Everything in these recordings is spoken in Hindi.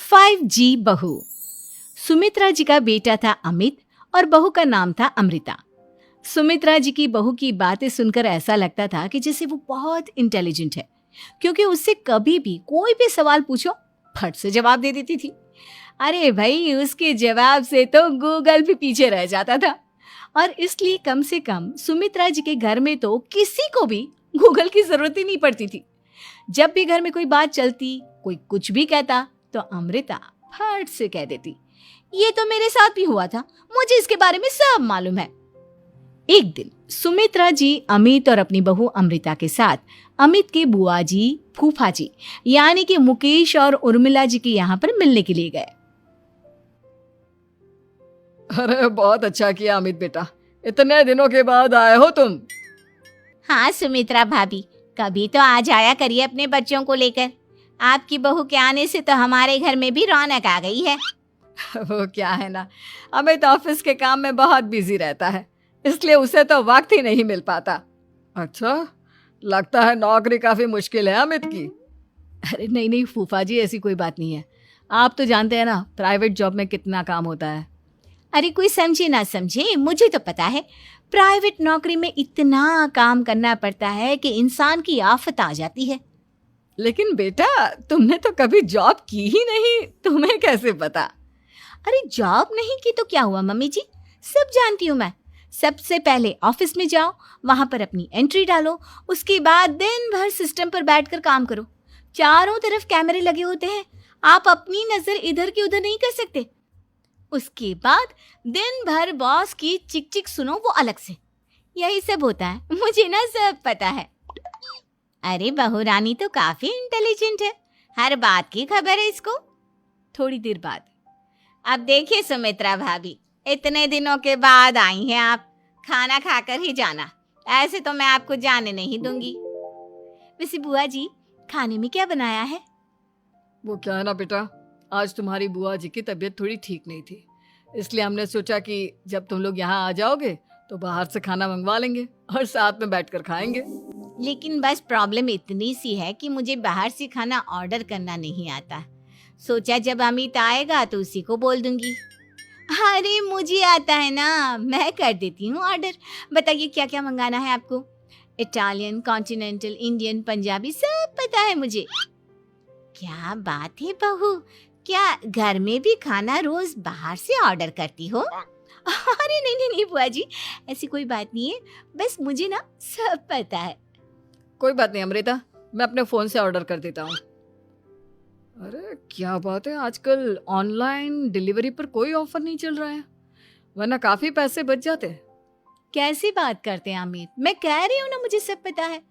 5G बहू। सुमित्रा जी का बेटा था अमित और बहू का नाम था अमृता। सुमित्रा जी की बहू की बातें सुनकर ऐसा लगता था कि जैसे वो बहुत इंटेलिजेंट है, क्योंकि उससे कभी भी कोई भी सवाल पूछो फट से जवाब दे देती थी। अरे भाई, उसके जवाब से तो गूगल भी पीछे रह जाता था। और इसलिए कम से कम सुमित्रा जी के घर में तो किसी को भी गूगल की जरूरत ही नहीं पड़ती थी। जब भी घर में कोई बात चलती, कोई कुछ भी कहता, तो अमृता फट से कह देती, ये तो मेरे साथ भी हुआ था, मुझे इसके बारे में सब मालूम है। एक दिन सुमित्रा जी अमित और अपनी बहू अमृता के साथ अमित के बुआ जी, फूफा जी यानी कि मुकेश और उर्मिला जी के यहाँ पर मिलने के लिए गए। अरे बहुत अच्छा किया अमित बेटा, इतने दिनों के बाद आए हो तुम। हाँ सुमित्रा भाभी, कभी तो आ जाया करिए अपने बच्चों को लेकर। आपकी बहू के आने से तो हमारे घर में भी रौनक आ गई है। वो क्या है ना, अमित ऑफिस के काम में बहुत बिजी रहता है, इसलिए उसे तो वक्त ही नहीं मिल पाता। अच्छा, लगता है नौकरी काफी मुश्किल है अमित की। अरे नहीं नहीं फूफा जी, ऐसी कोई बात नहीं है। आप तो जानते हैं ना प्राइवेट जॉब में कितना काम होता है। अरे कोई समझे ना समझे, मुझे तो पता है प्राइवेट नौकरी में इतना काम करना पड़ता है कि इंसान की आफत आ जाती है। लेकिन बेटा, तुमने तो कभी जॉब की ही नहीं, तुम्हें कैसे पता? अरे जॉब नहीं की तो क्या हुआ मम्मी जी, सब जानती हूँ मैं। सबसे पहले ऑफिस में जाओ, वहां पर अपनी एंट्री डालो, उसके बाद दिन भर सिस्टम पर बैठकर काम करो। चारों तरफ कैमरे लगे होते हैं, आप अपनी नजर इधर की उधर नहीं कर सकते। उसके बाद दिन भर बॉस की चिक चिक सुनो, वो अलग से। यही सब होता है, मुझे ना सब पता है। अरे बहू रानी तो काफी इंटेलिजेंट है, हर बात की खबर है इसको। थोड़ी देर बाद, अब देखिए सुमित्रा भाभी, इतने दिनों के बाद आई हैं आप, खाना खाकर ही जाना, ऐसे तो मैं आपको जाने नहीं दूंगी। वैसे बुआ जी, खाने में क्या बनाया है? वो क्या है ना बेटा, आज तुम्हारी बुआ जी की तबीयत थोड़ी ठीक नहीं थी, इसलिए हमने सोचा कि जब तुम लोग यहाँ आ जाओगे तो बाहर से खाना मंगवा लेंगे और साथ में बैठकर खाएंगे। लेकिन बस प्रॉब्लम इतनी सी है कि मुझे बाहर से खाना ऑर्डर करना नहीं आता। सोचा जब अमित आएगा तो उसी को बोल दूंगी। अरे मुझे आता है ना, मैं कर देती हूँ ऑर्डर। बताइए क्या क्या मंगाना है आपको? इटालियन, कॉन्टिनेंटल, इंडियन, पंजाबी, सब पता है मुझे। क्या बात है बहू, क्या घर में भी खाना रोज बाहर से ऑर्डर करती हो? अरे नहीं नहीं नहीं बुआ जी, ऐसी कोई बात नहीं है, बस मुझे ना सब पता है। कोई बात नहीं अमृता, मैं अपने फोन से ऑर्डर कर देता हूँ। अरे क्या बात है, आजकल ऑनलाइन डिलीवरी पर कोई ऑफर नहीं चल रहा है, वरना काफी पैसे बच जाते। कैसी बात करते हैं अमित, मैं कह रही हूँ ना मुझे सब पता है।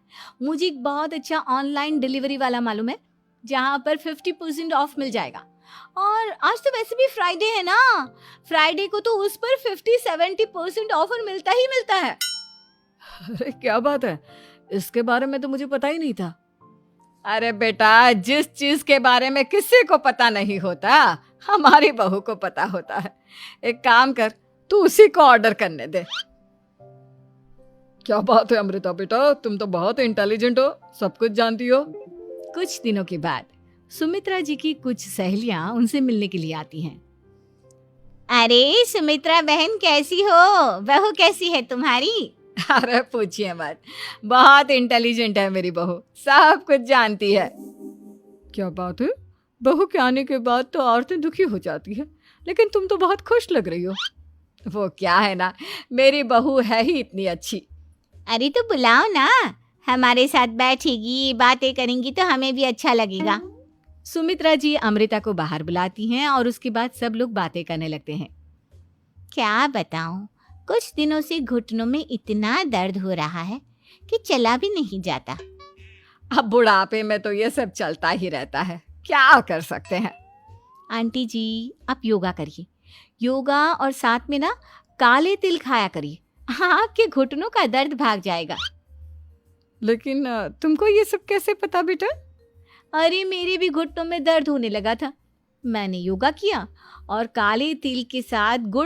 मुझे एक बहुत अच्छा ऑनलाइन डिलीवरी वाला मालूम है, जहाँ पर 50% ऑफ मिल जाएगा। और आज तो वैसे भी फ्राइडे है ना, फ्राइडे को तो उस पर 50-70% ऑफर मिलता ही मिलता है। अरे क्या बात है, इसके बारे में तो मुझे पता ही नहीं था। अरे बेटा, जिस चीज के बारे में किसी को पता नहीं होता, हमारी बहू को पता होता है। एक काम कर, तू उसी को ऑर्डर करने दे। क्या बात है अमृता बेटा, तुम तो बहुत इंटेलिजेंट हो, सब कुछ जानती हो। कुछ दिनों के बाद सुमित्रा जी की कुछ सहेलियां उनसे मिलने के लिए आती हैं। अरे सुमित्रा बहन कैसी हो, बहू कैसी है तुम्हारी? अरे पूछिए मत, बहुत इंटेलिजेंट है मेरी बहू, सब कुछ जानती है। क्या बात है, बहू के आने के बाद तो औरतें दुखी हो जाती है, लेकिन तुम तो बहुत खुश लग रही हो। वो क्या है ना, मेरी बहू है ही इतनी अच्छी। अरे तो बुलाओ ना, हमारे साथ बैठेगी, बातें करेंगी तो हमें भी अच्छा लगेगा। सुमित्रा जी अमृता को बाहर बुलाती हैं और उसके बाद सब लोग बातें करने लगते हैं। क्या बताऊं, कुछ दिनों से घुटनों में इतना दर्द हो रहा है कि चला भी नहीं जाता। अब बुढ़ापे में तो ये सब चलता ही रहता है, क्या कर सकते हैं। आंटी जी, आप योगा करिए, योगा और साथ में ना काले तिल खाया करिए, आपके घुटनों का दर्द भाग जाएगा। लेकिन तुमको ये सब कैसे पता बेटा? अरे मेरे भी घुटनों में दर्द होने लगा था, मैंने योगा किया और काले तिल के साथ गुड़